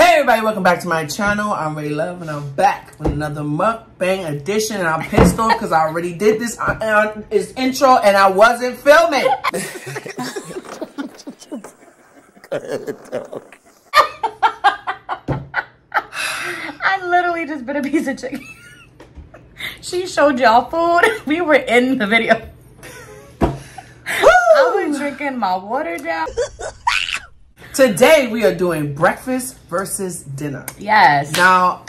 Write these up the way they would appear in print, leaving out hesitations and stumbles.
Hey everybody, welcome back to my channel. I'm Ray Love and I'm back with another mukbang edition, and I'm pissed off because I already did this on his intro and I wasn't filming. I literally just bit a piece of chicken. She showed y'all food. We were in the video. I was drinking my water down. Today we are doing breakfast versus dinner. Yes. Now,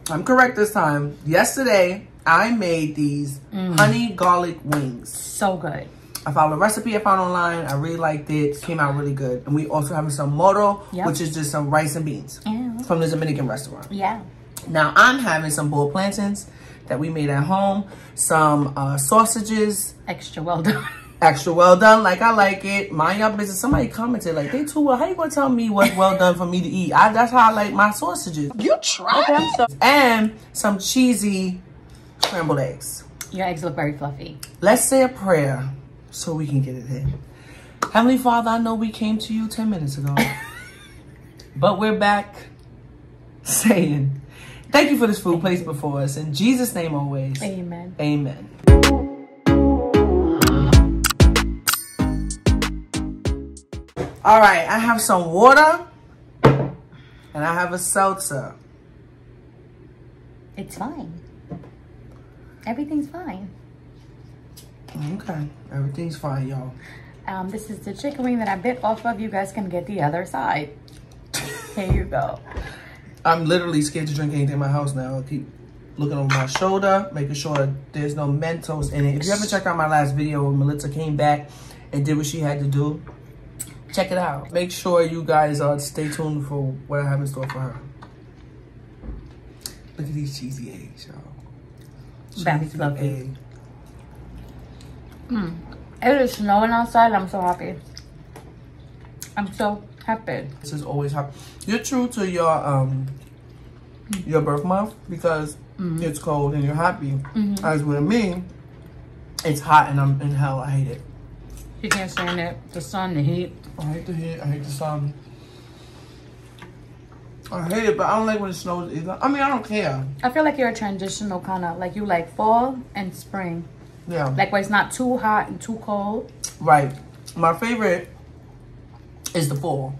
I'm correct this time. Yesterday, I made these honey garlic wings. So good. I followed a recipe I found online. I really liked it. Came out really good. And we also have some moro, which is just some rice and beans from the Dominican restaurant. Yeah. Now, I'm having some boiled plantains that we made at home. Some sausages. Extra well done. Extra well done, like I like it. Mind your business. Somebody commented, like, they too well. How you gonna tell me what's well done for me to eat? That's how I like my sausages. You tried. Okay, and some cheesy scrambled eggs. Your eggs look very fluffy. Let's say a prayer so we can get it in. Heavenly Father, I know we came to you 10 minutes ago. But we're back saying, thank you for this food placed before us. In Jesus' name always. Amen. Amen. All right, I have some water and I have a seltzer. It's fine. Everything's fine. Okay, everything's fine, y'all. This is the chicken wing that I bit off of. You guys can get the other side. Here you go. I'm literally scared to drink anything in my house now. I keep looking over my shoulder, making sure there's no Mentos in it. If you haven't checked out my last video where Melissa came back and did what she had to do, check it out. Make sure you guys stay tuned for what I have in store for her. Look at these cheesy eggs, y'all. Very fluffy. It is snowing outside. I'm so happy. I'm so happy. This is always happy. You're true to your birth month because it's cold and you're happy. As with me, it's hot and I'm in hell. I hate it. You can't stand it. The sun, the heat. I hate the heat. I hate the sun. I hate it, but I don't like when it snows either. I mean, I don't care. I feel like you're a transitional kind of, like you like fall and spring. Yeah. Like where it's not too hot and too cold. Right. My favorite is the fall.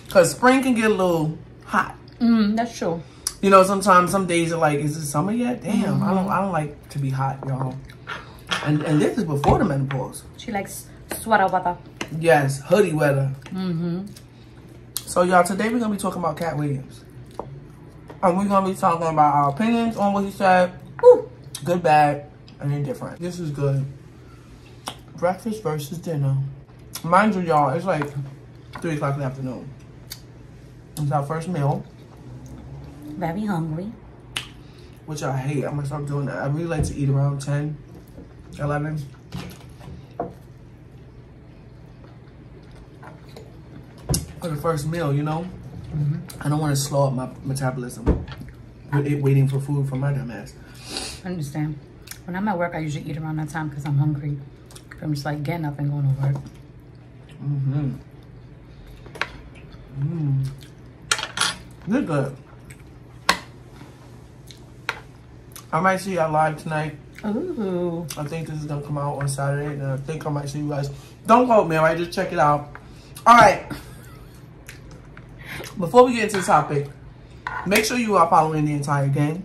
Because spring can get a little hot. That's true. You know, sometimes, some days are like, is it summer yet? Damn, I don't like to be hot, y'all. And this is before the menopause. She likes sweater weather. Yes, hoodie weather. So, y'all, today we're going to be talking about KATT WILLIAMS. And we're going to be talking about our opinions on what he said. Woo. Good, bad, and indifferent. This is good. Breakfast versus dinner. Mind you, y'all, it's like 3 o'clock in the afternoon. It's our first meal. Very hungry. Which I hate. I'm going to start doing that. I really like to eat around 10, 11. For the first meal, you know? I don't want to slow up my metabolism with it waiting for food from my dumb ass. I understand. When I'm at work, I usually eat around that time because I'm hungry. I'm just like getting up and going to work. They're good. I might see y'all live tonight. Ooh. I think this is going to come out on Saturday, and I think I might see you guys. Don't quote me, all right? Just check it out. All right. Before we get into the topic, make sure you are following the entire gang.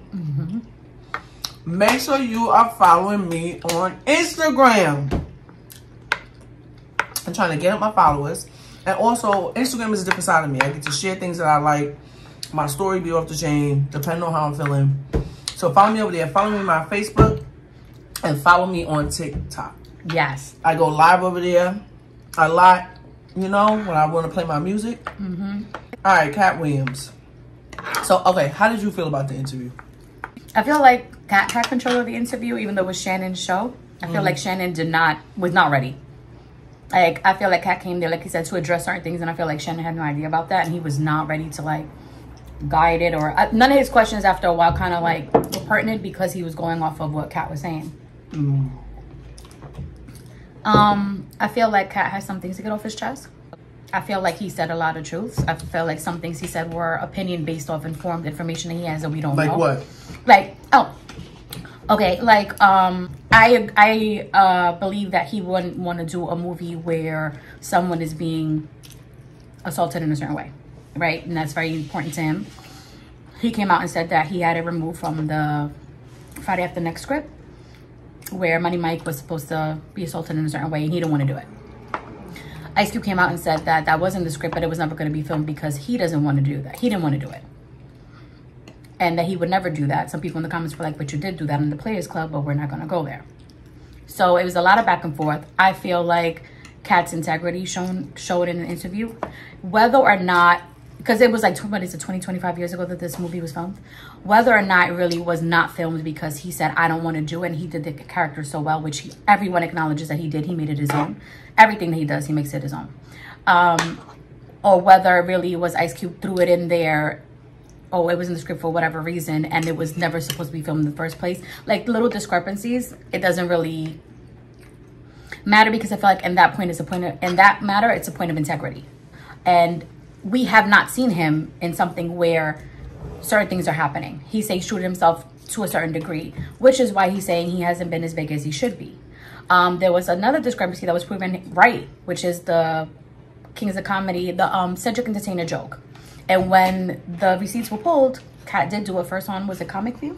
Make sure you are following me on Instagram. I'm trying to get up my followers. And also, Instagram is a different side of me. I get to share things that I like. My story be off the chain, depending on how I'm feeling. So follow me over there. Follow me on my Facebook. And follow me on TikTok. Yes. I go live over there a lot, you know, when I want to play my music. All right, KATT WILLIAMS. So, okay, how did you feel about the interview? I feel like KATT had control of the interview, even though it was Shannon's show. I feel like Shannon was not ready. Like, I feel like KATT came there, like he said, to address certain things, and I feel like Shannon had no idea about that, and he was not ready to, like, guide it, or none of his questions after a while kind of, like, were pertinent because he was going off of what KATT was saying. I feel like KATT has some things to get off his chest. I feel like he said a lot of truths. I feel like some things he said were opinion based off informed information that he has that we don't know. Like what? Like, oh, okay. Like, I believe that he wouldn't want to do a movie where someone is being assaulted in a certain way, right? And that's very important to him. He came out and said that he had it removed from the Friday After Next script, where Money Mike was supposed to be assaulted in a certain way, and he didn't want to do it. Ice Cube came out and said that that wasn't the script, but it was never going to be filmed because he doesn't want to do that. He didn't want to do it. And that he would never do that. Some people in the comments were like, but you did do that in the Players Club, but we're not going to go there. So it was a lot of back and forth. I feel like Katt's integrity showed in an interview. Whether or not, because it was like, what is it, 25 years ago that this movie was filmed? Whether or not it really was not filmed because he said, I don't want to do it, and he did the character so well, which everyone acknowledges that he did. He made it his own. Everything that he does, he makes it his own. Or whether it really was Ice Cube threw it in there, oh, it was in the script for whatever reason, and it was never supposed to be filmed in the first place. Like, little discrepancies, it doesn't really matter, because I feel like in that point, it's a point of, in that matter, it's a point of integrity. And we have not seen him in something where certain things are happening. He says shoot himself to a certain degree, which is why he's saying he hasn't been as big as he should be. There was another discrepancy that was proven right, which is the Kings of Comedy, the Cedric Entertainer joke. And when the receipts were pulled, Katt did do it first on, was it Comic View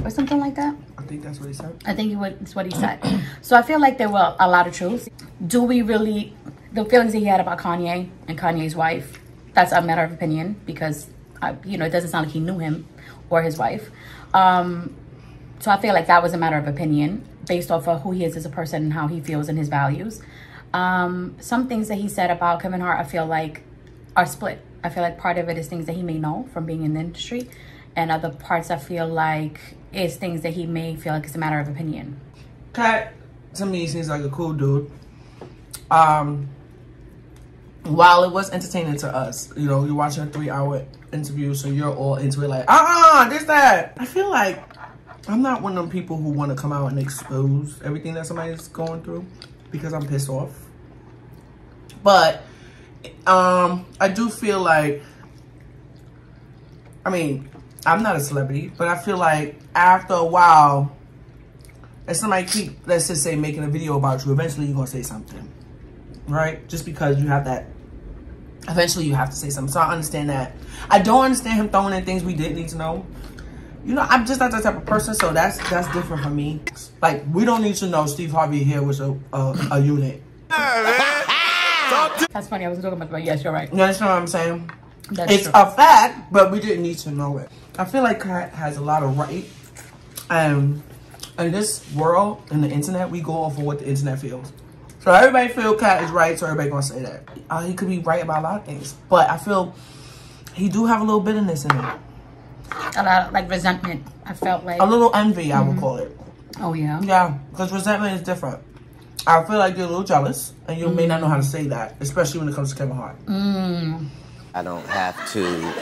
or something like that? I think that's what he said. I think it's what he said. So I feel like there were a lot of truths. Do we really, the feelings that he had about Kanye and Kanye's wife, that's a matter of opinion, because, you know, it doesn't sound like he knew him or his wife. So I feel like that was a matter of opinion based off of who he is as a person and how he feels and his values. Some things that he said about Kevin Hart, I feel like are split. I feel like part of it is things that he may know from being in the industry, and other parts I feel like is things that he may feel like it's a matter of opinion. Katt, to me, seems like a cool dude. While it was entertaining to us, you know, you're watching a 3-hour interview, so you're all into it like, this, that. I feel like I'm not one of them people who want to come out and expose everything that somebody's going through because I'm pissed off. But I do feel like, I mean, I'm not a celebrity, but I feel like after a while, if somebody keep, let's just say, making a video about you, eventually you're going to say something, right? Just because you have that, eventually you have to say something. So I understand that. I don't understand him throwing in things we didn't need to know. You know, I'm just not that type of person, so that's different from me. Like, we don't need to know Steve Harvey here was a unit. That's funny, I wasn't talking about that, but yes, you're right. You understand what I'm saying? That's true. A fact, but we didn't need to know it. I feel like Katt has a lot of right. In this world, in the internet, we go off of what the internet feels. So everybody feel Katt is right, so everybody gonna say that. He could be right about a lot of things, but I feel he do have a little bitterness in it. A lot of, like, resentment. I felt like a little envy, I would call it. Oh yeah. Yeah, because resentment is different. I feel like you're a little jealous, and you may not know how to say that, especially when it comes to Kevin Hart. I don't have to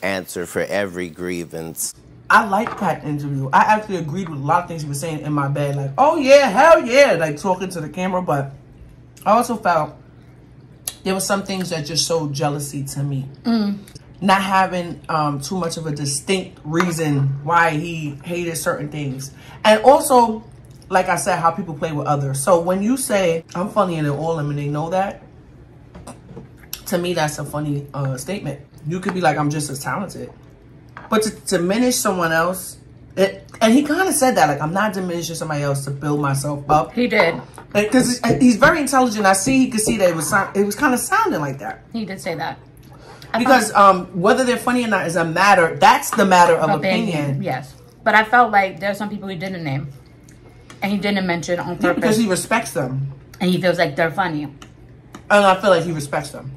answer for every grievance. I like that interview. I actually agreed with a lot of things he was saying in my bed. Like, oh yeah, hell yeah, like talking to the camera. But I also felt there were some things that just showed jealousy to me. Not having too much of a distinct reason why he hated certain things. And also, like I said, how people play with others. So when you say, I'm funnier than all of them and they know that, to me, that's a funny statement. You could be like, I'm just as talented. But to diminish someone else, and he kind of said that, like, I'm not diminishing somebody else to build myself up. He did. Because he's very intelligent. He could see that it was kind of sounding like that. He did say that. Because whether they're funny or not is a matter, that's the matter of opinion. Yes. But I felt like there are some people he didn't name. And he didn't mention on purpose. Yeah, because he respects them. And he feels like they're funny. And I feel like he respects them.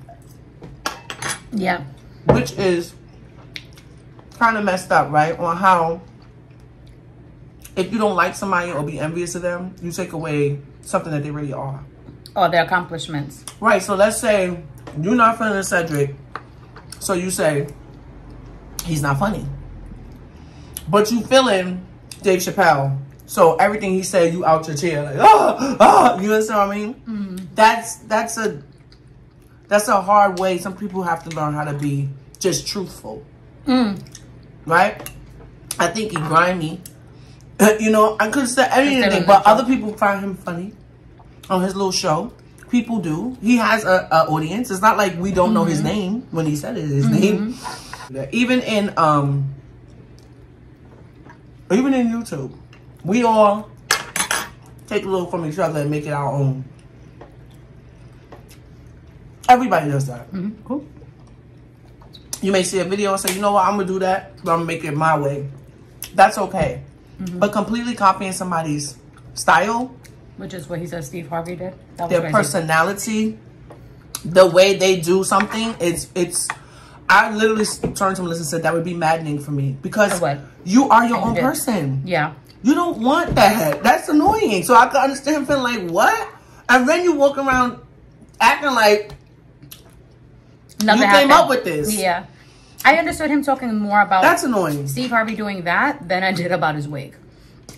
Yeah. Which is kind of messed up, right? On how if you don't like somebody or be envious of them, you take away something that they really are. Or their accomplishments. Right. So let's say you're not feeling Cedric. So you say, he's not funny. But you feeling Dave Chappelle. So everything he said, you out your chair. Like, you understand what I mean? that's a hard way. Some people have to learn how to be just truthful. Right? I think he grimy. You know, I could say anything, but other people find him funny on his little show. People do. He has a audience. It's not like we don't know his name when he said his name. Even in YouTube, we all take a little from each other and make it our own. Everybody does that. Cool. You may see a video and say, you know what, I'm gonna do that, but I'm gonna make it my way. That's okay. But completely copying somebody's style, which is what he said Steve Harvey did. That was their crazy. Personality, the way they do something, it's. I literally turned to him and said that would be maddening for me because you are your own person. Yeah. You don't want that. That's annoying. So I can understand him feeling like, what? And then you walk around acting like nothing you came up with this. Yeah. I understood him talking more about that's annoying. Steve Harvey doing that than I did about his wig.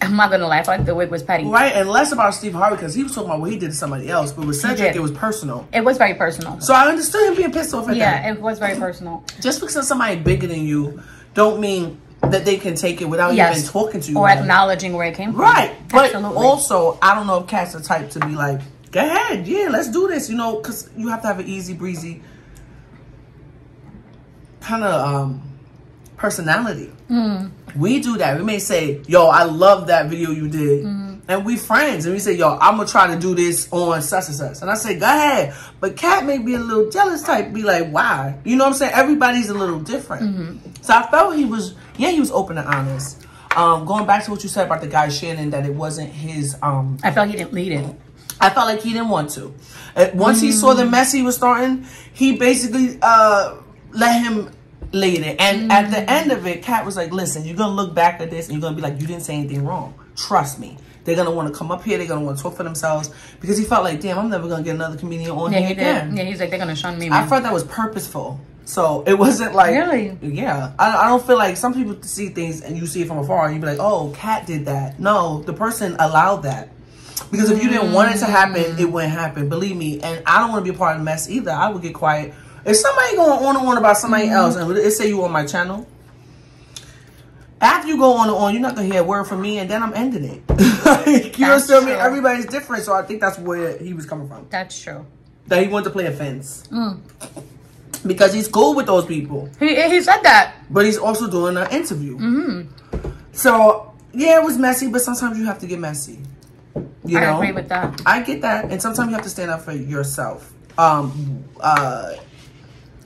I'm not gonna lie, I thought the wig was petty. Right, and less about Steve Harvey because he was talking about what he did to somebody else. But with Cedric, it was personal. It was very personal. So I understood him being pissed off at that. Yeah, it was very personal. Just because somebody bigger than you don't mean that they can take it without even talking to you. Or acknowledging where it came from. Right. But absolutely. Also, I don't know if Katt's the type to be like, go ahead, yeah, let's do this, you know, because you have to have an easy breezy kind of personality. We do that. We may say, yo, I love that video you did. And we friends. And we say, yo, I'm going to try to do this on such and such. And I say, go ahead. But Katt may be a little jealous type. Be like, why? You know what I'm saying? Everybody's a little different. So I felt he was open and honest. Going back to what you said about the guy Shannon, that it wasn't his. I felt he didn't lead it. I felt like he didn't want to. Once he saw the mess he was starting, he basically let him lead it. And at the end of it, Katt was like, listen, you're going to look back at this and you're going to be like, you didn't say anything wrong. Trust me. They're going to want to come up here. They're going to want to talk for themselves. Because he felt like, damn, I'm never going to get another comedian on here again. Yeah, he's like, they're going to shun me, man. I thought that was purposeful. So it wasn't like... Really? Yeah. I don't feel like some people see things and you see it from afar and you be like, oh, Katt did that. No, the person allowed that. Because if you didn't want it to happen, it wouldn't happen. Believe me. And I don't want to be a part of the mess either. I would get quiet. If somebody going on and on about somebody else and it say you on my channel, after you go on and on, you're not going to hear a word from me and then I'm ending it. You know what I mean? Everybody's different. So I think that's where he was coming from. That's true. That he wanted to play a fence. Because he's cool with those people. He said that. But he's also doing an interview. So, yeah, it was messy, but sometimes you have to get messy. You know? I agree with that. I get that. And sometimes you have to stand up for yourself.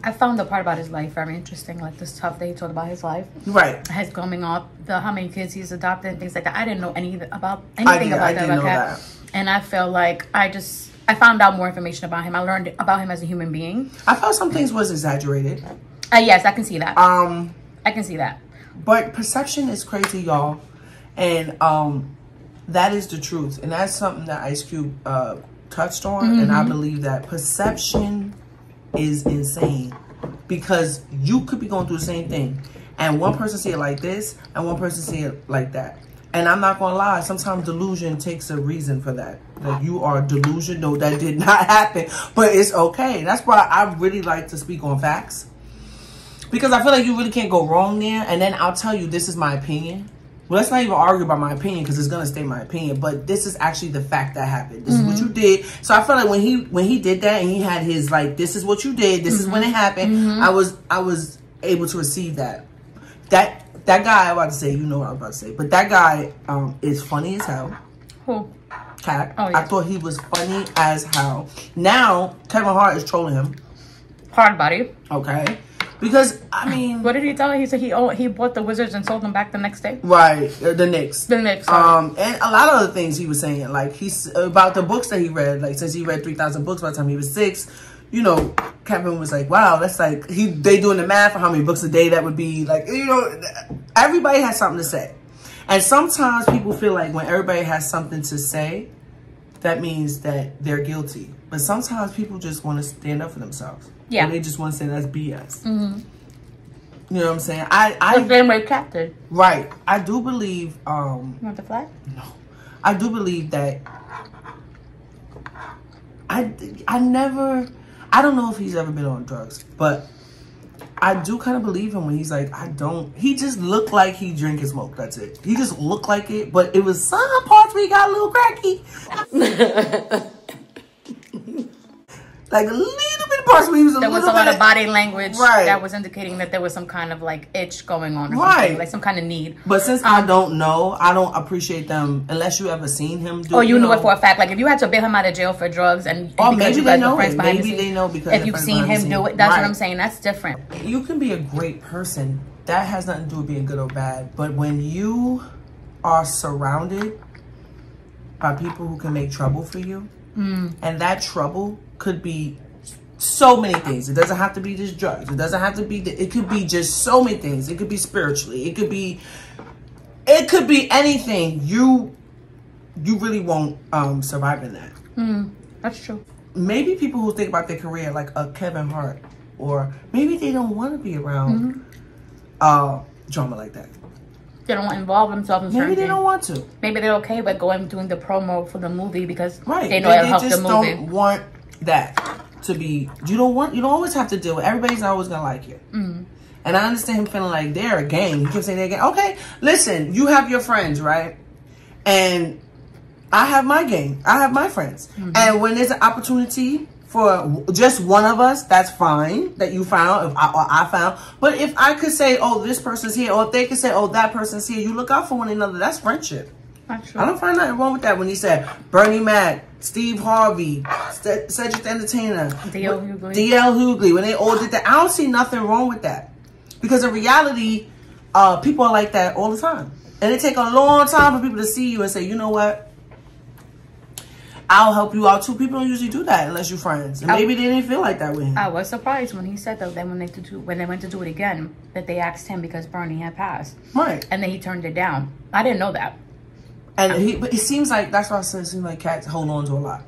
I found the part about his life very interesting, like the stuff that he told about his life. Right. His coming up, how many kids he's adopted and things like that. I didn't know anything about I didn't know that. And I feel like I found out more information about him. I learned about him as a human being. I felt some things was exaggerated. Yes, I can see that. I can see that. But perception is crazy, y'all. And that is the truth. And that's something that Ice Cube touched on. And I believe that perception is insane. Because you could be going through the same thing. And one person see it like this, and one person see it like that. And I'm not going to lie, sometimes delusion takes a reason for that. That you are delusional, that did not happen. But it's okay. That's why I really like to speak on facts. Because I feel like you really can't go wrong there. And then I'll tell you, this is my opinion. Well, let's not even argue about my opinion because it's going to stay my opinion. But this is actually the fact that happened. This is what you did. So I feel like when he did that and he had his, like, this is what you did. This is when it happened. I was able to receive that. That guy, I'm about to say, you know what I was about to say. But that guy is funny as hell. Who? Katt. Oh, yeah. I thought he was funny as hell. Now, Kevin Hart is trolling him. Hard body. Okay. Because, I mean... What did he tell? He said he bought the Wizards and sold them back the next day. Right. The Knicks. The Knicks. And a lot of other things he was saying. Like, he's about the books that he read. Like, since he read 3,000 books by the time he was 6... You know, Kevin was like, wow, that's like, they doing the math for how many books a day that would be. Like, you know, everybody has something to say. And sometimes people feel like when everybody has something to say, that means that they're guilty. But sometimes people just want to stand up for themselves. Yeah. Or they just want to say that's BS. You know what I'm saying? The same way Katt did. Right. I do believe... You want the flag? No. I do believe that I don't know if he's ever been on drugs, but I do kind of believe him when he's like, he just looked like he drink and smoke. That's it. He just looked like it, but it was some parts where he got a little cracky. Like a little bit of parts where he was there was a lot of body language that was indicating that there was some kind of like itch going on, or something, like some kind of need. But since I don't know, I don't appreciate them unless you ever seen him do. Or you knew it for a fact. Like if you had to bail him out of jail for drugs, and or because maybe you they guys know were friends behind the maybe scenes, they know because if you've seen him do it, that's what I'm saying. That's different. You can be a great person. That has nothing to do with being good or bad. But when you are surrounded by people who can make trouble for you, and that trouble could be so many things. It doesn't have to be just drugs. It doesn't have to be, it could be just so many things. It could be spiritually. It could be anything. You really won't survive in that. That's true. Maybe people who think about their career like a Kevin Hart, or maybe they don't want to be around drama like that. They don't want to involve themselves in certain Maybe they don't want to. Maybe they're okay with doing the promo for the movie because they know it'll help the movie. They just don't want that to be. You don't always have to deal with everybody's not always gonna like you. And I understand him feeling like they're a gang. He keeps saying they're a gang. Okay, listen, you have your friends, right? And I have my gang. I have my friends. And when there's an opportunity for just one of us, that's fine that you found, or I found. But if I could say, oh, this person's here, or if they could say, oh, that person's here, you look out for one another. That's friendship. That's true. I don't find nothing wrong with that. When he said Bernie Mac, Steve Harvey, Cedric the Entertainer, D.L. Hughley, when they all did that, I don't see nothing wrong with that. Because in reality, people are like that all the time. And it take a long time for people to see you and say, you know what? I'll help you out too. People don't usually do that unless you're friends. And maybe they didn't feel like that with him. I was surprised when he said that when they went to do it again, that they asked him because Bernie had passed. Right. And then he turned it down. I didn't know that. And but it seems like, that's why I said it seems like Katt hold on to a lot.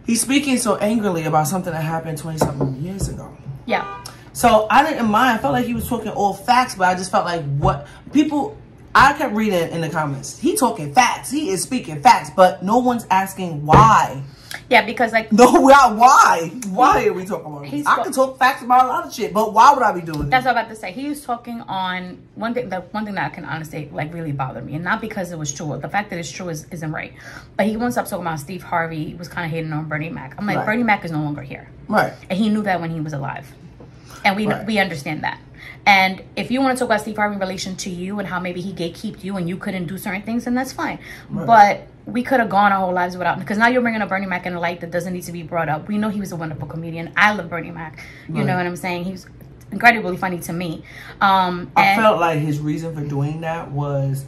He's speaking so angrily about something that happened 20-something years ago. Yeah. So I didn't mind. I felt like he was talking all facts, but I just felt like what people... I kept reading in the comments. He talking facts. He is speaking facts, but no one's asking why. Yeah, because like... No, why? Why are we talking about this? I can talk facts about a lot of shit, but why would I be doing That's this? what I was about to say. He was talking on one thing that I can honestly like really bother me, and not because it was true. The fact that it's true isn't right. But he wants up talking about Steve Harvey. He was kind of hating on Bernie Mac. I'm like, Bernie Mac is no longer here. Right. And he knew that when he was alive. And we understand that. And if you want to talk about Steve Harvey in relation to you and how maybe he gatekeeped you and you couldn't do certain things, then that's fine. Right. But we could have gone our whole lives without, because now you're bringing up Bernie Mac in a light that doesn't need to be brought up. We know he was a wonderful comedian. I love Bernie Mac. You know what I'm saying? He was incredibly funny to me. I felt like his reason for doing that was,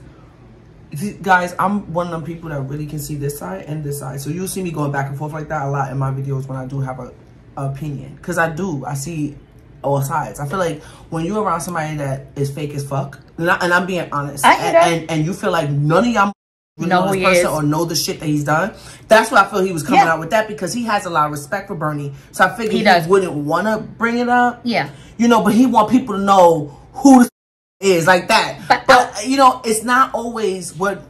guys, I'm one of them people that really can see this side and this side. So you'll see me going back and forth like that a lot in my videos when I do have an opinion. Because I see all sides. I feel like when you're around somebody that is fake as fuck, and I'm being honest, and you feel like none of y'all really know this person or know the shit that he's done, that's why I feel he was coming out with that, because he has a lot of respect for Bernie. So I figured he wouldn't want to bring it up. Yeah. You know, but he want people to know who the is like that. But you know, it's not always what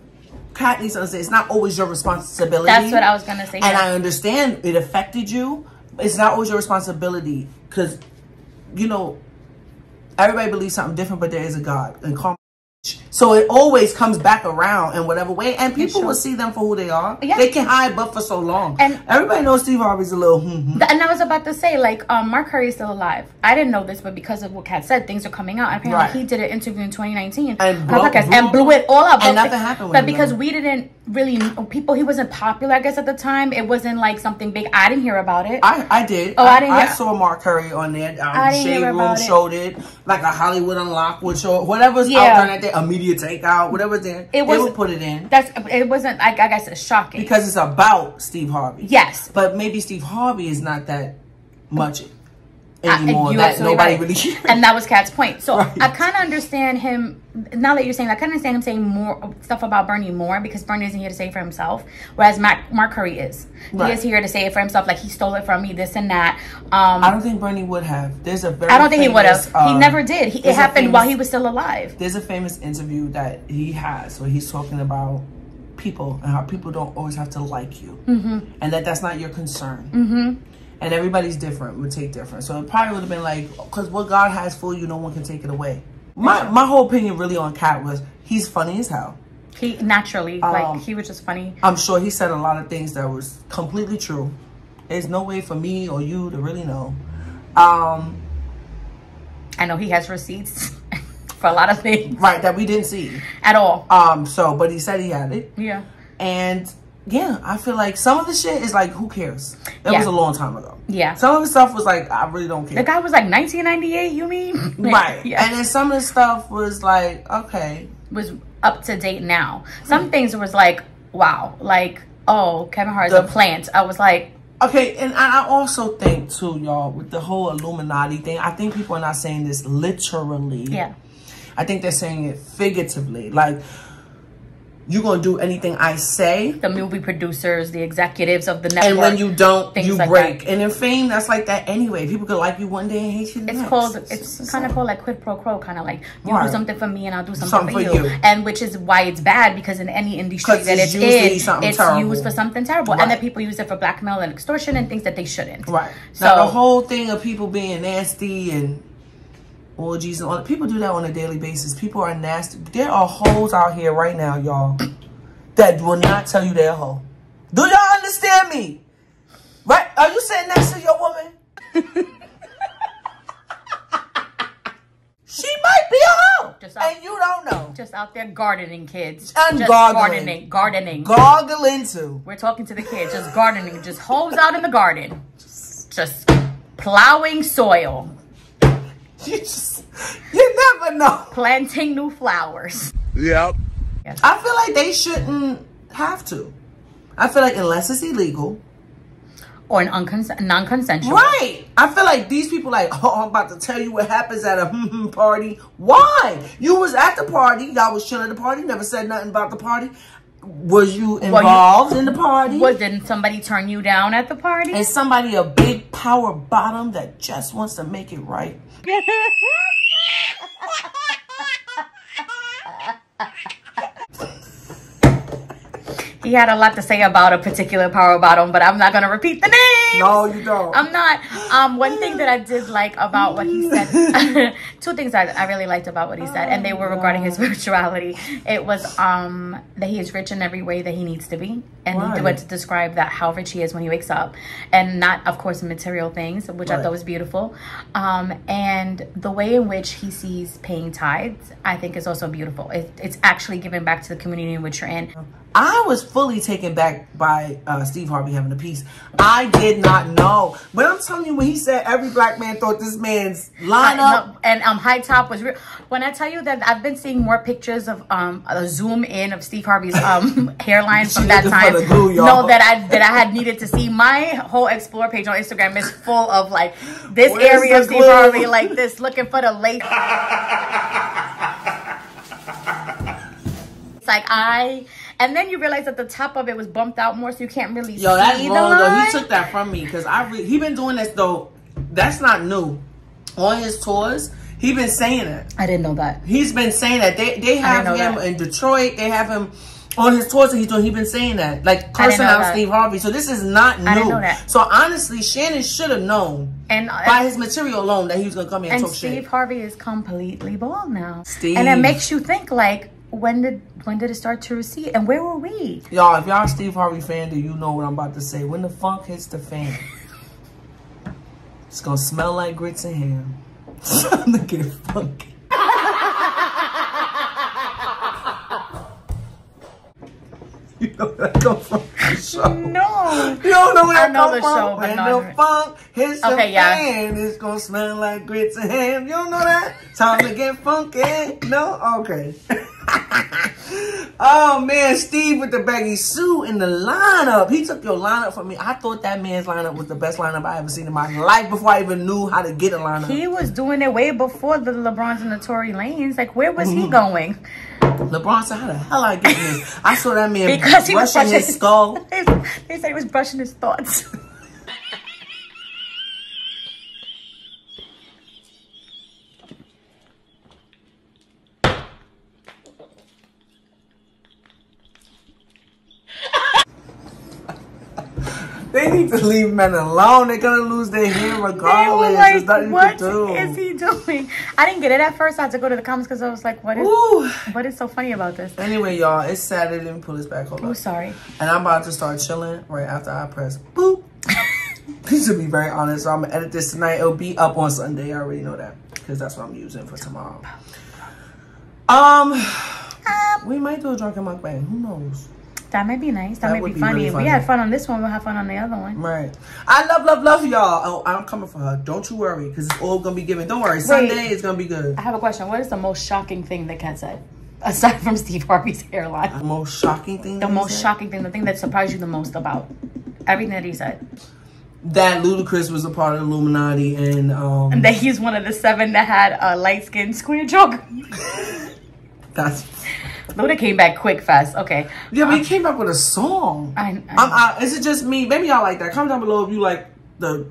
Katt needs to understand. It's not always your responsibility. That's what I was going to say. And I understand it affected you. It's not always your responsibility, because you know, everybody believes something different, but there is a God and karma. So it always comes back around in whatever way, and people will see them for who they are. Yeah. They can hide but for so long. And everybody knows Steve Harvey's a little And I was about to say, like, Mark Curry is still alive. I didn't know this, but because of what Katt said, things are coming out. Apparently, he did an interview in 2019 and blew it all up. And nothing happened with But because we didn't really know people, he wasn't popular, I guess, at the time. It wasn't like something big. I didn't hear about it. I did. Oh, I saw Mark Curry on there. Shade Room showed it. Like a Hollywood Unlocked would show it. Whatever's out there that day, a media takeout, whatever's there, they would put it in. It wasn't, I guess, it's shocking. Because it's about Steve Harvey. Yes. But maybe Steve Harvey is not that much anymore. That nobody really cares. And that was Katt's point. So I kind of understand him. Now that you're saying that, I kind of understand him saying more stuff about Bernie more, because Bernie isn't here to say it for himself, whereas Mark Curry is. He is here to say it for himself, like he stole it from me, this and that. I don't think Bernie would have. There's a very I don't think he would have. He never did. It happened while he was still alive. There's a famous interview that he has where he's talking about people and how people don't always have to like you. And that's not your concern. And everybody's different, would take different. So it probably would have been like, because what God has for you, no one can take it away. My whole opinion really on Katt was he's funny as hell. He naturally, like, he was just funny. I'm sure he said a lot of things that was completely true. There's no way for me or you to really know. I know he has receipts for a lot of things. Right, that we didn't see. At all. But he said he had it. Yeah. And yeah, I feel like some of the shit is like, who cares? That was a long time ago. Yeah. Some of the stuff was like, I really don't care. The guy was like 1998, you mean? Right. Yeah. And then some of the stuff was like, okay. Was up to date now. Some things was like, wow. Like, oh, Kevin Hart is a plant. I was like. Okay, and I also think too, y'all, with the whole Illuminati thing, I think people are not saying this literally. Yeah. I think they're saying it figuratively. Like, you're going to do anything I say. The movie producers, the executives of the network. And when you don't, you like break. That. And in fame, that's like that anyway. People could like you one day and hate you the next. It's kind of called like quid pro quo, kind of like you do something for me and I'll do something for you. And which is why it's bad, because in any industry that it's in, it's used for something terrible. Right. And then people use it for blackmail and extortion and things that they shouldn't. Right. So now, the whole thing of people being nasty and orgies and all, people do that on a daily basis. People are nasty. There are hoes out here right now, y'all, that will not tell you they're a hoe. Do y'all understand me? Right? Are you sitting next to your woman? She might be a hoe. And you don't know. Just out there gardening, kids. And just gardening. Gardening. Gargling too. We're talking to the kids. Just gardening. Just hoes out in the garden. Just plowing soil. You never know. Planting new flowers. Yep. Yes. I feel like they shouldn't have to. I feel like unless it's illegal. Or an non-consensual. Right. I feel like these people like, oh, I'm about to tell you what happens at a party. Why? You was at the party. Y'all was chilling at the party. Never said nothing about the party. Was you involved in the party? Didn't somebody turn you down at the party? Is somebody a big power bottom that just wants to make it right? He had a lot to say about a particular power bottom, but I'm not going to repeat the name. No, you don't. I'm not. One thing that I did like about what he said, two things I really liked about what he said, and they were regarding his spirituality. It was that he is rich in every way that he needs to be. And he went to describe that how rich he is when he wakes up. And not, of course, material things, which I thought was beautiful. And the way in which he sees paying tithes, I think is also beautiful. It's actually giving back to the community in which you're in. I was fully taken back by Steve Harvey having a piece. I did not know. But I'm telling you, when he said every black man thought this man's lineup. And high top was real. When I tell you that I've been seeing more pictures of a zoom in of Steve Harvey's hairline from that time. That I had needed to see. My whole explore page on Instagram is full of like this area of Steve Harvey like this, looking for the lace. It's like and then you realize that the top of it was bumped out more, so you can't really see the line. Yo, that's wrong, though. He took that from me, because he been doing this, though. That's not new. On his tours, he been saying it. I didn't know that. He's been saying that. They have him in Detroit. They have him on his tours, and he been saying that. Like, cursing out Steve Harvey. So this is not new. I didn't know that. So honestly, Shannon should have known by his material alone that he was going to come here and talk shit. And Steve Harvey is completely bald now. Steve. And it makes you think, like, when did it start to recede, and where were we? Y'all, if y'all a Steve Harvey fan, do you know what I'm about to say? When the funk hits the fan, it's gonna smell like grits and ham. It's time to get funky. You know where that come from? The show. No. You don't know where that come from? Show, when the funk hits the fan, it's gonna smell like grits and ham. You don't know that? Time to get funky. No? Okay. Oh man, Steve with the baggy suit in the lineup. He took your lineup from me. I thought that man's lineup was the best lineup I ever seen in my life before I even knew how to get a lineup. He was doing it way before the LeBrons and the Tory Lanez. Like, where was he going? LeBron said, how the hell I get this? I saw that man because he was brushing his skull. They said he was brushing his thoughts. They need to leave men alone. They're gonna lose their hair regardless. Like, there's nothing you can do. What is he doing? I didn't get it at first. I had to go to the comments because I was like, what is so funny about this? Anyway, y'all, it's Saturday. Let me pull this back. Hold on. Oh, sorry. And I'm about to start chilling right after I press boop. To be very honest, so I'm gonna edit this tonight. It'll be up on Sunday. I already know that because that's what I'm using for tomorrow. We might do a drunken mukbang. Who knows? That might be nice. That might be funny. Really funny. We had fun on this one. We'll have fun on the other one. Right. I love y'all. Oh, I'm coming for her. Don't you worry, because it's all gonna be given. Don't worry. Sunday is gonna be good. I have a question. What is the most shocking thing that Kat said? Aside from Steve Harvey's hairline. The most shocking thing? The most shocking thing. The thing that surprised you the most about everything that he said. That Ludacris was a part of the Illuminati and that he's one of the 7 that had a light-skinned square joke. That's... Luda came back quick, fast. Okay. Yeah, but he came back with a song. Is it just me? Maybe y'all like that. Comment down below if you like the...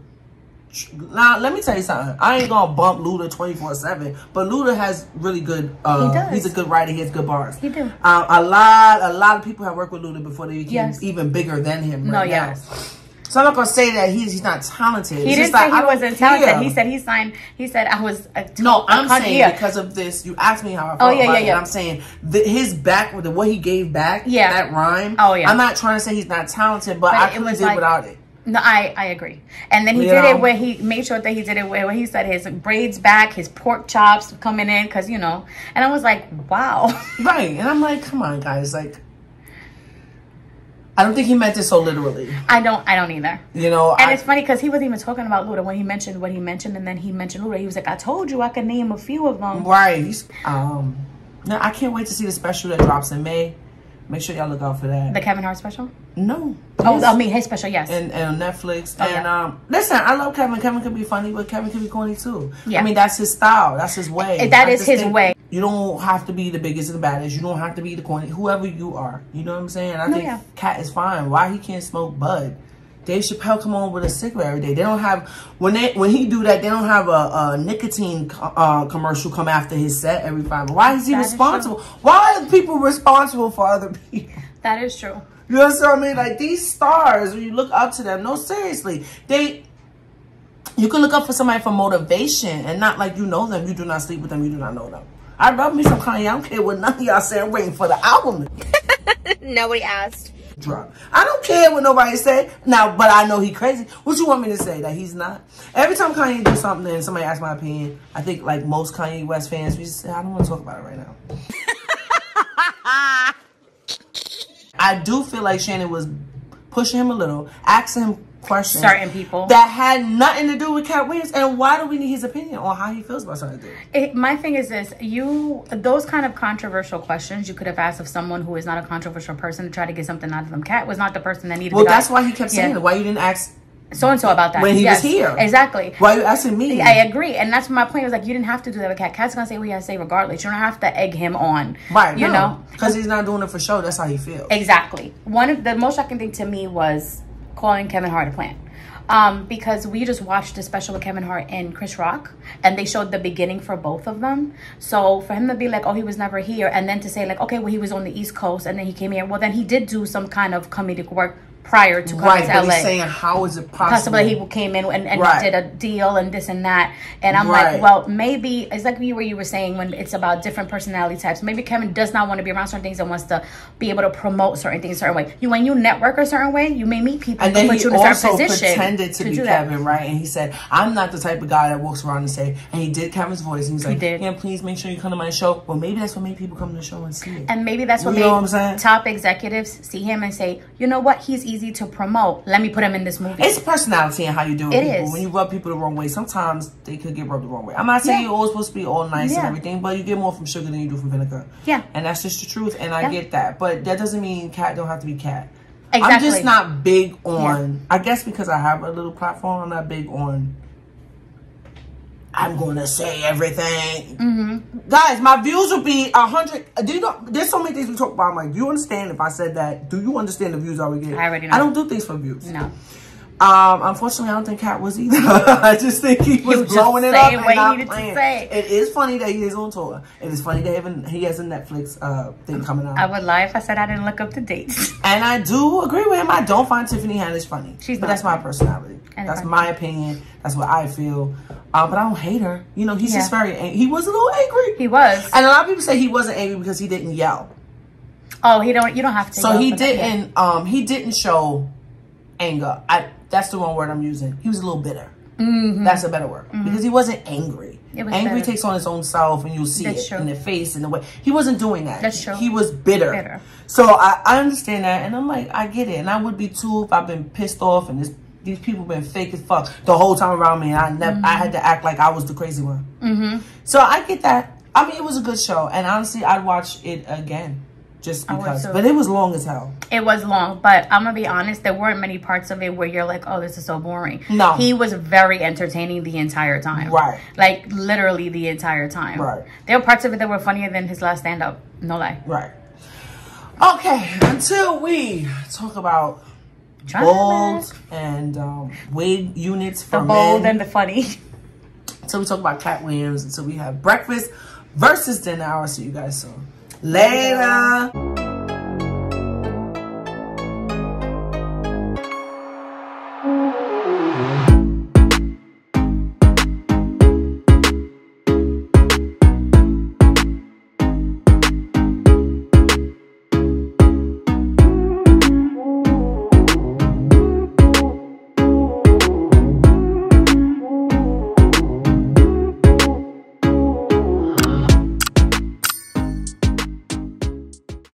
Now, let me tell you something. I ain't gonna bump Luda 24/7, but Luda has really good... he does. He's a good writer. He has good bars. He do. A lot of people have worked with Luda before they became even bigger than him right now. So I'm not gonna say that he's not talented. He didn't say he wasn't talented. He said he signed. He said I was. No, I'm saying because of this. You asked me how I felt about it. I'm saying his back with what he gave back. Yeah, that rhyme. Oh yeah. I'm not trying to say he's not talented, but I couldn't do without it. No, I agree. And then he did it where he made sure that he did it where he said his braids back, his pork chops coming in, because you know. And I was like, wow. Right, and I'm like, come on, guys, like. I don't think he meant it so literally. I don't either. You know, and it's funny because he wasn't even talking about Luda when he mentioned what he mentioned, and then he mentioned Luda. He was like, "I told you I could name a few of them." Right. No, I can't wait to see the special that drops in May. Make sure y'all look out for that. The Kevin Hart special? No. Oh, I mean his special, yes. And on Netflix. Oh, and listen, I love Kevin. Kevin could be funny, but Kevin could be corny too. Yeah. I mean, that's his style. That's his way. That is his way. You don't have to be the biggest and the baddest. You don't have to be the corny. Whoever you are. You know what I'm saying? I think Kat is fine. Why he can't smoke bud? Dave Chappelle come on with a cigarette every day. They don't have when he do that. They don't have a nicotine commercial come after his set every 5. Why is he responsible? Why are people responsible for other people? That is true. You know what I mean? Like these stars, when you look up to them, no, seriously, you can look up for somebody for motivation and not like you know them. You do not sleep with them. You do not know them. I love me some Kanye. I don't care what none of y'all say. I'm waiting for the album. Nobody asked. Drop. I don't care what nobody say now, but I know he crazy. What you want me to say? That he's not? Every time Kanye do something and somebody asks my opinion, I think like most Kanye West fans, we just say, I don't want to talk about it right now. I do feel like Shannon was pushing him a little, asking him questions. Certain people. That had nothing to do with Katt Williams. And why do we need his opinion on how he feels about certain things? My thing is this. Those kind of controversial questions you could have asked of someone who is not a controversial person to try to get something out of them. Katt was not the person that needed Well, that's why he kept saying it. Why you didn't ask so-and-so about that when he was here? Exactly. Why are you asking me? I agree. And that's my point. It was like, you didn't have to do that with Katt. Katt's going to say what he has to say regardless. You don't have to egg him on. Right. You know? Because he's not doing it for show. That's how he feels. Exactly. One of the most shocking thing to me was calling Kevin Hart a plant. Because we just watched a special with Kevin Hart and Chris Rock, and they showed the beginning for both of them. So for him to be like, oh, he was never here, and then to say like, okay, well, he was on the East Coast and then he came here. Well, then he did do some kind of comedic work prior to coming to LA. He's saying, how is it possible? Possibly he came in and did a deal and this and that. And I'm like, well, maybe it's like where you were saying when it's about different personality types. Maybe Kevin does not want to be around certain things and wants to be able to promote certain things a certain way. When you network a certain way, you may meet people and then put he you in a certain also position pretended to be Kevin, right? And he said, I'm not the type of guy that walks around and say, and he did Kevin's voice. And he's like, yeah, please make sure you come to my show. Well, maybe that's what made people come to the show and see it. And maybe that's what made top executives see him and say, you know what, he's easy to promote. Let me put him in this movie. It's personality and how you do it. It is. When you rub people the wrong way, sometimes they could get rubbed the wrong way. I'm not saying you're always supposed to be all nice and everything, but you get more from sugar than you do from vinegar. Yeah. And that's just the truth, and I get that. But that doesn't mean Kat don't have to be Kat. Exactly. I'm just not big on, I guess because I have a little platform, I'm not big on, I'm going to say everything. Guys, my views will be 100. Do you know, there's so many things we talk about. I'm like, do you understand if I said that? Do you understand the views I would get? I already know. I don't do things for views. No. Unfortunately, I don't think Katt was either. I just think he was blowing it up and not playing. It is funny that he is on tour. It is funny that he has a Netflix thing coming out. I would lie if I said I didn't look up the dates. And I do agree with him. I don't find Tiffany Haddish funny. But that's my personality. That's my opinion. That's what I feel. But I don't hate her. You know, he's just very angry. He was a little angry. He was. And a lot of people say he wasn't angry because he didn't yell. Oh, you don't have to. So he didn't show anger. That's the wrong word I'm using. He was a little bitter. That's a better word. Because he wasn't angry. Angry takes on its own self, and you'll see it in the face and the way. He wasn't doing that. That's true. He was bitter. So I understand that, and I'm like, I get it. And I would be too if I've been pissed off and these people been fake as fuck the whole time around me, and I had to act like I was the crazy one. So I get that. I mean, it was a good show, and honestly, I'd watch it again. Just because. But it was long as hell. It was long. But I'm going to be honest. There weren't many parts of it where you're like, oh, this is so boring. No. He was very entertaining the entire time. Right. Like, literally the entire time. Right. There were parts of it that were funnier than his last stand-up. No lie. Right. Okay. Until we talk about bold and wig units for men. The bold and the funny. Until we talk about Katt Williams. Until we have breakfast versus dinner. I'll see you guys soon. Later.